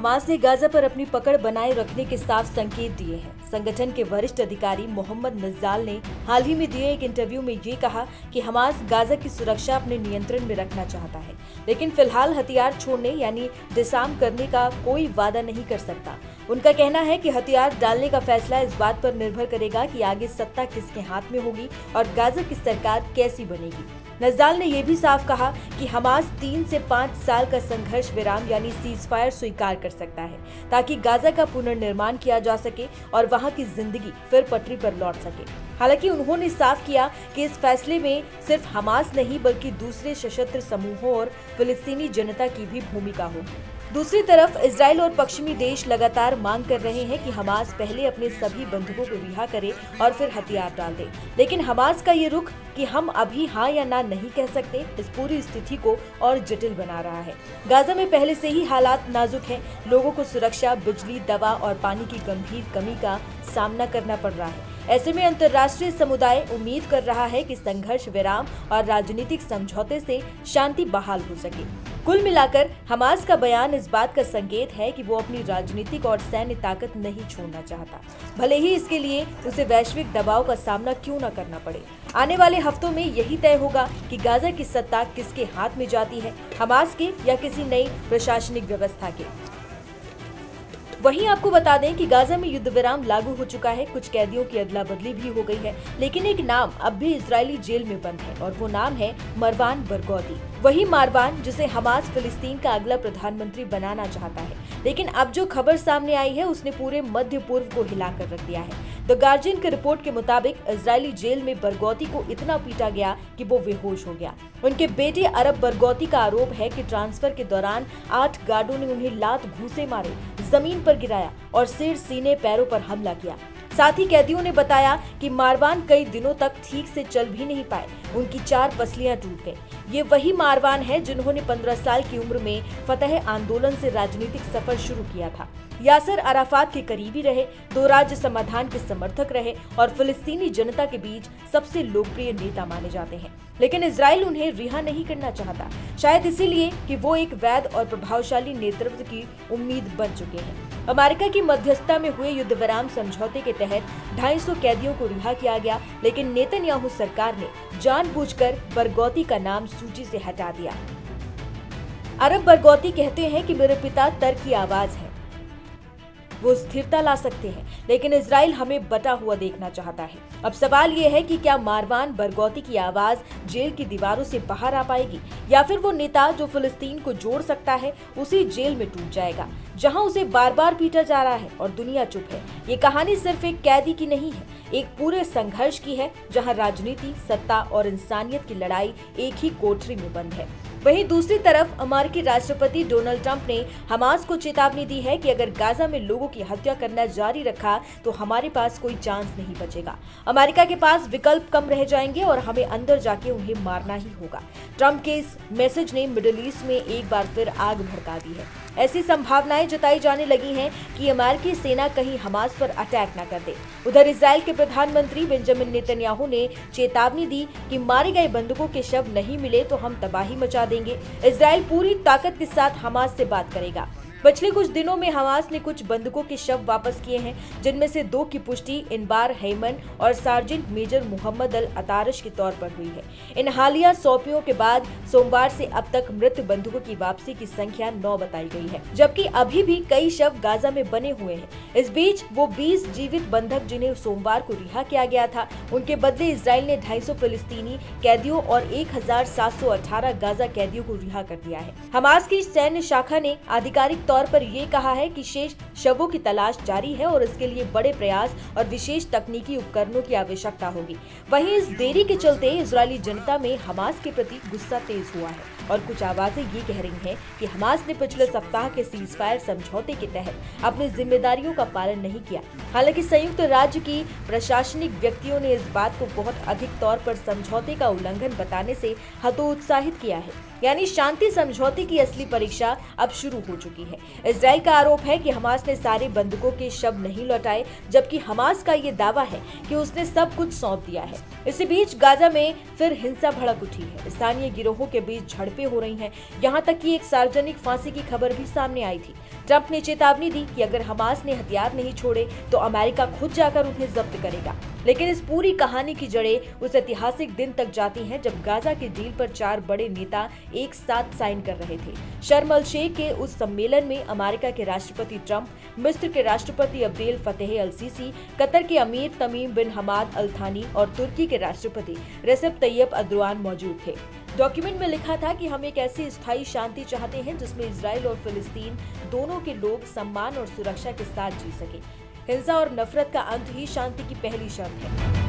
Hamas ने Gaza पर अपनी पकड़ बनाए रखने के साफ संकेत दिए हैं। संगठन के वरिष्ठ अधिकारी मोहम्मद नज्जाल ने हाल ही में दिए एक इंटरव्यू में ये कहा कि हमास गाजा की सुरक्षा अपने नियंत्रण में रखना चाहता है, लेकिन फिलहाल हथियार छोड़ने यानी डिसआर्म करने का कोई वादा नहीं कर सकता। उनका कहना है कि हथियार डालने का फैसला इस बात पर निर्भर करेगा कि आगे सत्ता किसके हाथ में होगी और गाजा की सरकार कैसी बनेगी। नज्जाल ने यह भी साफ कहा कि हमास 3 से 5 साल का संघर्ष विराम यानी सीजफायर स्वीकार कर सकता है, ताकि गाजा का पुनर्निर्माण किया जा सके और वहां की जिंदगी फिर पटरी पर लौट सके। हालांकि उन्होंने साफ किया कि इस फैसले में सिर्फ हमास नहीं बल्कि दूसरे सशस्त्र समूहों और फिलिस्तीनी जनता की भी भूमिका होगी। दूसरी तरफ इजराइल और पश्चिमी देश लगातार मांग कर रहे हैं कि हमास पहले अपने सभी बंधकों को रिहा करे और फिर हथियार डाल दे, लेकिन हमास का ये रुख कि हम अभी हाँ या ना नहीं कह सकते इस पूरी स्थिति को और जटिल बना रहा है। गाजा में पहले से ही हालात नाजुक हैं। लोगों को सुरक्षा, बिजली, दवा और पानी की गंभीर कमी का सामना करना पड़ रहा है। ऐसे में अंतर्राष्ट्रीय समुदाय उम्मीद कर रहा है कि संघर्ष विराम और राजनीतिक समझौते से शांति बहाल हो सके। कुल मिलाकर हमास का बयान इस बात का संकेत है कि वो अपनी राजनीतिक और सैन्य ताकत नहीं छोड़ना चाहता, भले ही इसके लिए उसे वैश्विक दबाव का सामना क्यों न करना पड़े। आने वाले हफ्तों में यही तय होगा कि गाजा की सत्ता किसके हाथ में जाती है, हमास के या किसी नई प्रशासनिक व्यवस्था के। वहीं आपको बता दें कि गाजा में युद्ध विराम लागू हो चुका है, कुछ कैदियों की अदला बदली भी हो गई है, लेकिन एक नाम अब भी इजरायली जेल में बंद है और वो नाम है मरवान बरगौती। वही मारवान जिसे हमास फिलिस्तीन का अगला प्रधानमंत्री बनाना चाहता है, लेकिन अब जो खबर सामने आई है उसने पूरे मध्य पूर्व को हिलाकर रख दिया है। द गार्जियन की रिपोर्ट के मुताबिक इजरायली जेल में बरगौती को इतना पीटा गया कि वो बेहोश हो गया। उनके बेटे अरब बरगौती का आरोप है कि ट्रांसफर के दौरान 8 गार्डों ने उन्हें लात घूंसे मारे, जमीन पर गिराया और सिर, सीने, पैरों पर हमला किया। साथ ही कैदियों ने बताया कि मारवान कई दिनों तक ठीक से चल भी नहीं पाए, उनकी 4 पसलियां टूट गई। ये वही मारवान है जिन्होंने 15 साल की उम्र में फतह आंदोलन से राजनीतिक सफर शुरू किया था। यासर अराफात के करीबी रहे, 2 राज्य समाधान के समर्थक रहे और फिलिस्तीनी जनता के बीच सबसे लोकप्रिय नेता माने जाते हैं। लेकिन इजराइल उन्हें रिहा नहीं करना चाहता, शायद इसीलिए कि वो एक वैध और प्रभावशाली नेतृत्व की उम्मीद बन चुके हैं। अमेरिका की मध्यस्थता में हुए युद्ध विराम समझौते के तहत 250 कैदियों को रिहा किया गया, लेकिन नेतन्याहू सरकार ने जानबूझकर बरगौती का नाम सूची से हटा दिया। अरब बरगौती कहते हैं कि मेरे पिता तर्क की आवाज है, वो स्थिरता ला सकते हैं, लेकिन इजराइल हमें बटा हुआ देखना चाहता है। अब सवाल ये है कि क्या मारवान बरगौती की आवाज जेल की दीवारों से बाहर आ पाएगी, या फिर वो नेता जो फिलिस्तीन को जोड़ सकता है उसी जेल में टूट जाएगा जहां उसे बार बार पीटा जा रहा है और दुनिया चुप है। ये कहानी सिर्फ एक कैदी की नहीं है, एक पूरे संघर्ष की है जहां राजनीति, सत्ता और इंसानियत की लड़ाई एक ही कोठरी में बंद है। वहीं दूसरी तरफ अमेरिकी राष्ट्रपति डोनाल्ड ट्रंप ने हमास को चेतावनी दी है कि अगर गाजा में लोगों की हत्या करना जारी रखा तो हमारे पास कोई चांस नहीं बचेगा। अमेरिका के पास विकल्प कम रह जाएंगे और हमें अंदर जाके उन्हें मारना ही होगा। ट्रंप के इस मैसेज ने मिडिल ईस्ट में एक बार फिर आग भड़का दी है। ऐसी संभावनाएं जताई जाने लगी हैं कि अमेरिकी सेना कहीं हमास पर अटैक न कर दे। उधर इजराइल के प्रधानमंत्री बेंजामिन नेतन्याहू ने चेतावनी दी कि मारे गए बंधुकों के शव नहीं मिले तो हम तबाही मचा देंगे। इजराइल पूरी ताकत के साथ हमास से बात करेगा। पिछले कुछ दिनों में हमास ने कुछ बंधकों के शव वापस किए हैं, जिनमें से 2 की पुष्टि इनबार हैमन और सार्जेंट मेजर मोहम्मद अल अतारश के तौर पर हुई है। इन हालिया सौंपियों के बाद सोमवार से अब तक मृत बंधुकों की वापसी की संख्या 9 बताई गई है, जबकि अभी भी कई शव गाजा में बने हुए हैं। इस बीच वो 20 जीवित बंधक जिन्हें सोमवार को रिहा किया गया था, उनके बदले इजराइल ने 250 फिलिस्तीनी कैदियों और 1718 गाजा कैदियों को रिहा कर दिया है। हमास की सैन्य शाखा ने आधिकारिक तौर पर ये कहा है कि शेष शवों की तलाश जारी है और इसके लिए बड़े प्रयास और विशेष तकनीकी उपकरणों की आवश्यकता होगी। वहीं इस देरी के चलते इजरायली जनता में हमास के प्रति गुस्सा तेज हुआ है और कुछ आवाजें ये कह रही हैं कि हमास ने पिछले सप्ताह के सीजफायर समझौते के तहत अपनी जिम्मेदारियों का पालन नहीं किया। हालांकि संयुक्त राज्य की प्रशासनिक व्यक्तियों ने इस बात को बहुत अधिक तौर पर समझौते का उल्लंघन बताने से हतोत्साहित किया है, यानी शांति समझौते की असली परीक्षा अब शुरू हो चुकी है। इजराइल का आरोप है कि हमास ने सारे बंधकों के शव नहीं लौटाए, जबकि हमास का ये दावा है कि उसने सब कुछ सौंप दिया है। इसी बीच गाजा में फिर हिंसा भड़क उठी है। स्थानीय गिरोहों के बीच झड़पें हो रही हैं। यहाँ तक कि एक सार्वजनिक फांसी की खबर भी सामने आई थी। ट्रंप ने चेतावनी दी कि अगर हमास ने हथियार नहीं छोड़े तो अमेरिका खुद जाकर उन्हें जब्त करेगा। लेकिन इस पूरी कहानी की जड़ें उस ऐतिहासिक दिन तक जाती हैं जब गाजा की डील पर 4 बड़े नेता एक साथ साइन कर रहे थे। शर्म अल शेख के उस सम्मेलन में अमेरिका के राष्ट्रपति ट्रंप, मिस्र के राष्ट्रपति अब्देल फतेह अल सीसी, कतर के अमीर तमीम बिन हमाद अल थानी और तुर्की के राष्ट्रपति रेसेप तैयब एर्दोआन मौजूद थे। डॉक्यूमेंट में लिखा था कि हम एक ऐसी स्थायी शांति चाहते हैं जिसमें इजराइल और फिलिस्तीन दोनों के लोग सम्मान और सुरक्षा के साथ जी सके। हिंसा और नफरत का अंत ही शांति की पहली शर्त है।